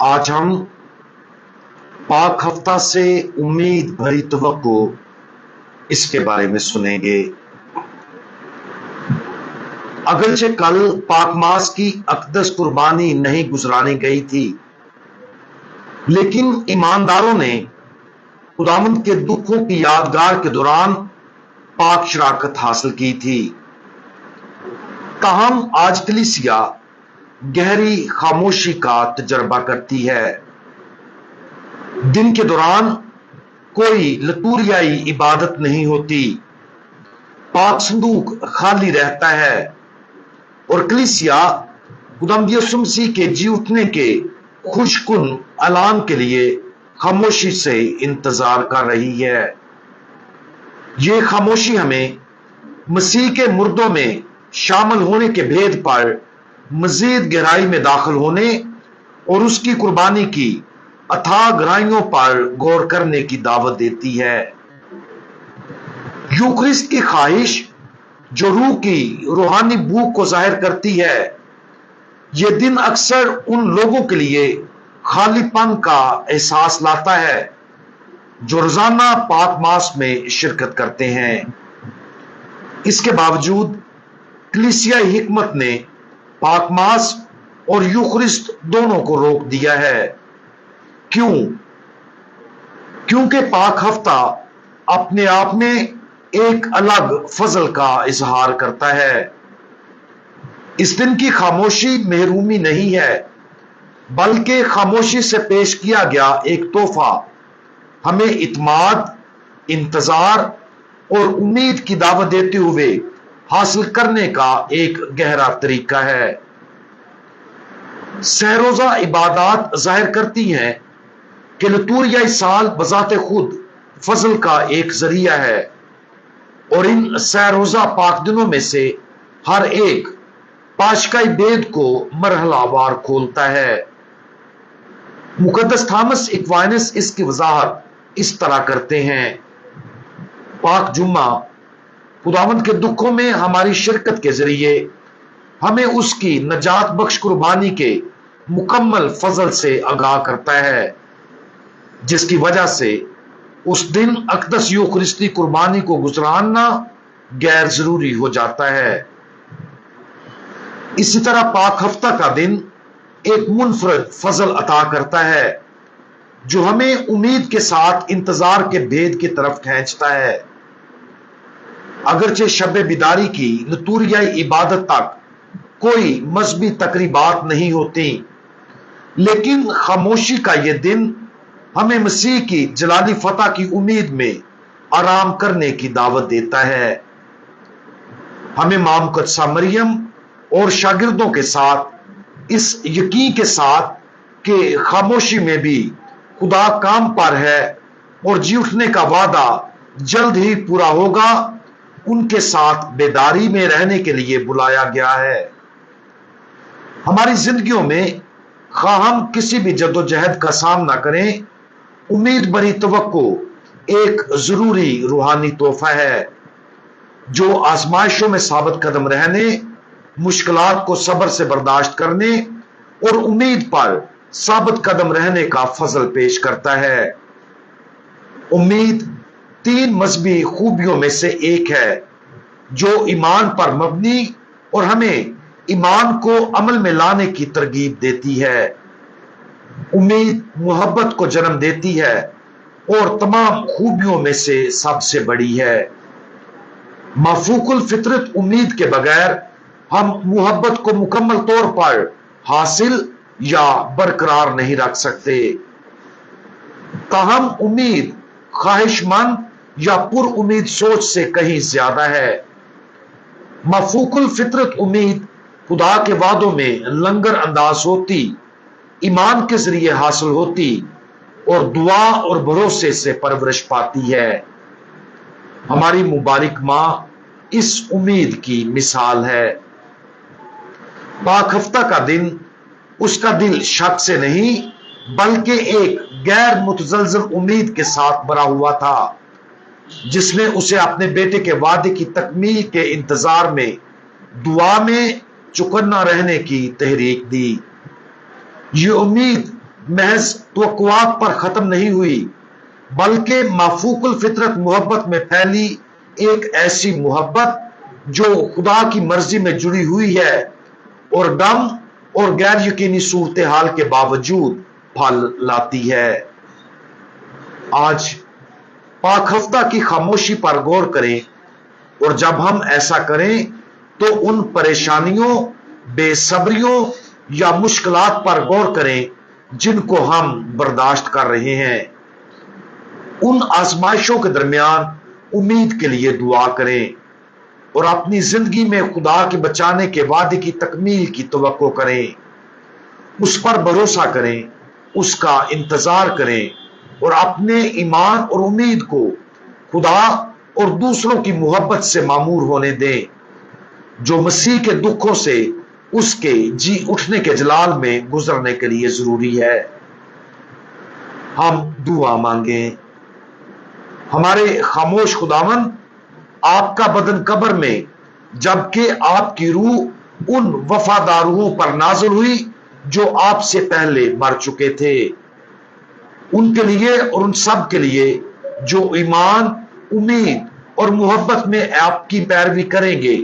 آج ہم پاک ہفتہ سے امید بھری توقع اس کے بارے میں سنیں گے۔ اگرچہ کل پاک ماس کی اقدس قربانی نہیں گزرانی گئی تھی، لیکن ایمانداروں نے خداوند کے دکھوں کی یادگار کے دوران پاک شراکت حاصل کی تھی۔ تاہم آج کلیسیا گہری خاموشی کا تجربہ کرتی ہے۔ دن کے دوران کوئی لتوریائی عبادت نہیں ہوتی، پاک صندوق خالی رہتا ہے اور کلیسیا خداوند یسوع مسیح کے جی اٹھنے کے خوش کن اعلان کے لیے خاموشی سے انتظار کر رہی ہے۔ یہ خاموشی ہمیں مسیح کے مردوں میں شامل ہونے کے بھید پر مزید گہرائی میں داخل ہونے اور اس کی قربانی کی اتھاہ گہرائیوں پر غور کرنے کی دعوت دیتی ہے۔ یوکرسٹ کی خواہش جو روح کی روحانی بھوک کو ظاہر کرتی ہے، یہ دن اکثر ان لوگوں کے لیے خالی پن کا احساس لاتا ہے جو روزانہ پاک ماس میں شرکت کرتے ہیں۔ اس کے باوجود کلیسیائی حکمت نے پاک ماس اور یوکرسٹ دونوں کو روک دیا ہے۔ کیوں؟ کیونکہ پاک ہفتہ اپنے آپ میں ایک الگ فضل کا اظہار کرتا ہے۔ اس دن کی خاموشی محرومی نہیں ہے، بلکہ خاموشی سے پیش کیا گیا ایک تحفہ ہمیں اعتماد، انتظار اور امید کی دعوت دیتے ہوئے حاصل کرنے کا ایک گہرا طریقہ ہے۔ سہ روزہ عبادات ظاہر کرتی ہیں کہ لتوریائی سال بذات خود فضل کا ایک ذریعہ ہے، اور ان سہ روزہ پاک دنوں میں سے ہر ایک پاشکائی بید کو مرحلہ وار کھولتا ہے۔ مقدس تھامس ایکوائنس اس کی وضاحت اس طرح کرتے ہیں: پاک جمعہ خداوند کے دکھوں میں ہماری شرکت کے ذریعے ہمیں اس کی نجات بخش قربانی کے مکمل فضل سے آگاہ کرتا ہے، جس کی وجہ سے اس دن اقدس یوکرستی قربانی کو گزارنا غیر ضروری ہو جاتا ہے۔ اسی طرح پاک ہفتہ کا دن ایک منفرد فضل عطا کرتا ہے جو ہمیں امید کے ساتھ انتظار کے بھید کی طرف کھینچتا ہے۔ اگرچہ شب بیداری کی لتوریائی عبادت تک کوئی مذہبی تقریبات نہیں ہوتی، لیکن خاموشی کا یہ دن ہمیں مسیح کی جلالی فتح کی امید میں آرام کرنے کی دعوت دیتا ہے۔ ہمیں ماں مقدسہ مریم اور شاگردوں کے ساتھ اس یقین کے ساتھ کہ خاموشی میں بھی خدا کام پر ہے اور جی اٹھنے کا وعدہ جلد ہی پورا ہوگا، ان کے ساتھ بیداری میں رہنے کے لیے بلایا گیا ہے۔ ہماری زندگیوں میں خواہ ہم کسی بھی جدوجہد کا سامنا کریں، امید بھری توقع ایک ضروری روحانی تحفہ ہے جو آزمائشوں میں ثابت قدم رہنے، مشکلات کو صبر سے برداشت کرنے اور امید پر ثابت قدم رہنے کا فضل پیش کرتا ہے۔ امید تین مذہبی خوبیوں میں سے ایک ہے جو ایمان پر مبنی اور ہمیں ایمان کو عمل میں لانے کی ترغیب دیتی ہے۔ امید محبت کو جنم دیتی ہے اور تمام خوبیوں میں سے سب سے بڑی ہے۔ مافوق الفطرت امید کے بغیر ہم محبت کو مکمل طور پر حاصل یا برقرار نہیں رکھ سکتے۔ تاہم امید خواہش مند یا پر امید سوچ سے کہیں زیادہ ہے۔ مافوق الفطرت امید خدا کے وعدوں میں لنگر انداز ہوتی، ایمان کے ذریعے حاصل ہوتی اور دعا اور بھروسے سے پرورش پاتی ہے۔ ہماری مبارک ماں اس امید کی مثال ہے۔ پاک ہفتہ کا دن اس کا دل شک سے نہیں بلکہ ایک غیر متزلزل امید کے ساتھ بھرا ہوا تھا، جس نے اسے اپنے بیٹے کے وعدے کی تکمیل کے انتظار میں دعا میں چکنا رہنے کی تحریک دی۔ یہ امید محض توقعات پر ختم نہیں ہوئی بلکہ مافوق الفطرت محبت میں پھیلی ایک ایسی محبت جو خدا کی مرضی میں جڑی ہوئی ہے اور ڈم اور غیر یقینی صورتحال کے باوجود پھل لاتی ہے۔ آج پاک ہفتہ کی خاموشی پر غور کریں، اور جب ہم ایسا کریں تو ان پریشانیوں، بے صبریوں یا مشکلات پر غور کریں جن کو ہم برداشت کر رہے ہیں۔ ان آزمائشوں کے درمیان امید کے لیے دعا کریں اور اپنی زندگی میں خدا کے بچانے کے وعدے کی تکمیل کی توقع کریں۔ اس پر بھروسہ کریں، اس کا انتظار کریں اور اپنے ایمان اور امید کو خدا اور دوسروں کی محبت سے معمور ہونے دیں جو مسیح کے دکھوں سے اس کے جی اٹھنے کے جلال میں گزرنے کے لیے ضروری ہے۔ ہم دعا مانگیں۔ ہمارے خاموش خداوند، آپ کا بدن قبر میں جبکہ آپ کی روح ان وفادار روحوں پر نازل ہوئی جو آپ سے پہلے مر چکے تھے، ان کے لیے اور ان سب کے لیے جو ایمان، امید اور محبت میں آپ کی پیروی کریں گے،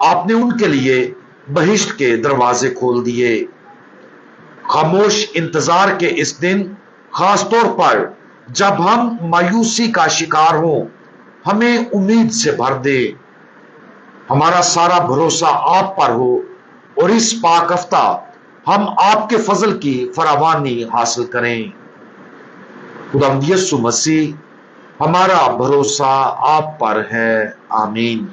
آپ نے ان کے لیے بہشت کے دروازے کھول دیے۔ خاموش انتظار کے اس دن، خاص طور پر جب ہم مایوسی کا شکار ہوں، ہمیں امید سے بھر دے۔ ہمارا سارا بھروسہ آپ پر ہو اور اس پاک ہفتہ ہم آپ کے فضل کی فراوانی حاصل کریں۔ خداوند یسوع مسیح، ہمارا بھروسہ آپ پر ہے۔ آمین۔